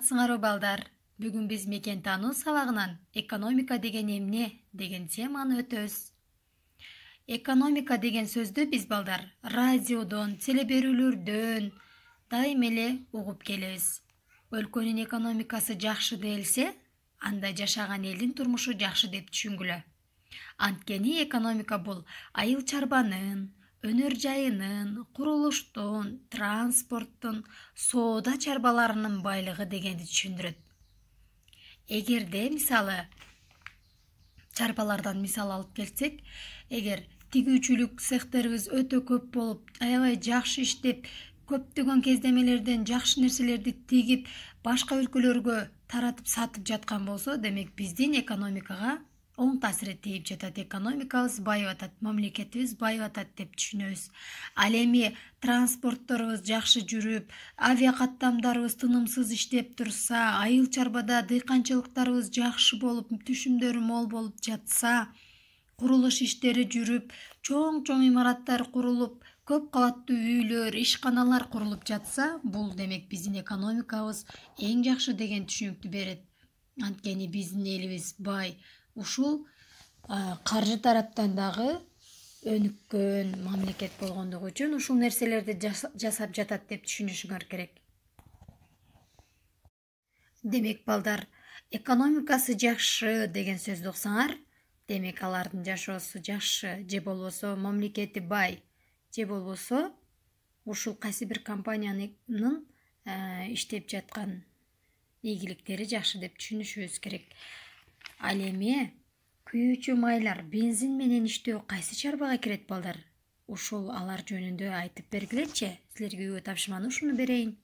Саламатсыңарбы балдар? Бүгүн биз мекен таануу сабагынан экономика деген эмне деген теманы өтөбүз. Экономика деген сөздү биз балдар радиодон, телеберүүлөрдөн дайым эле угуп келебиз. Өлкөнүн экономикасы жакшы делсе, анда жашаган элдин турмушу жакшы деп түшүнгүлө. Анткени экономика бул айыл чарбанын, өнөр жайынын, курулуштун, транспорттун, соода чарбаларынын байлыгы дегенди түшүндүрөт. Эгерде мисалы чарбалардан мисал алып келсек, эгер тигүүчүлүк цехтерибиз өтө көп болуп, аябай жакшы иштеп, көптөгөн кездемелерден жакшы нерселерди тигип, башка өлкөлөргө таратып сатып жаткан болсо, демек биздин экономикага оң таасири тийип жатат. Экономикабыз байып атат, мамлекетибиз байып атат деп түшүнөбүз. Ал эми транспортторубуз жакшы жүрүп, авиакаттамдарыбыз тынымсыз иштеп турса, айыл чарбада дыйканчылыктарыбыз жакшы болуп, түшүмдөрү мол болуп жатса, курулуш иштери жүрүп, чоң имараттар курулуп, көп кабаттуу үйлөр, ишканалар курулуп жатса, бул демек биздин экономикабыз эң жакшы деген түшүнүктү берет. Анткени биздин элибиз бай. Ушул каржы тараптан дагы өнүккөн мамлекет болгондугу үчүн ушул нерселерди жасап жатат деп түшүнүшүңөр керек. Демек балдар, экономикасы жакшы деген сөздү уксаңар, демек алардын жашоосу жакшы, же болбосо мамлекети бай, же болбосо ушул кайсы бир компаниянын иштеп жаткан ийгиликтери жакшы деп түшүнүшүбүз керек. Ал эми күйүүчү майлар, бензин менен иштөө кайсы чарбага кирет балдар? Ушул алар жөнүндө айтып бергилечи. Силерге үйгө тапшырманы ушуну берейин.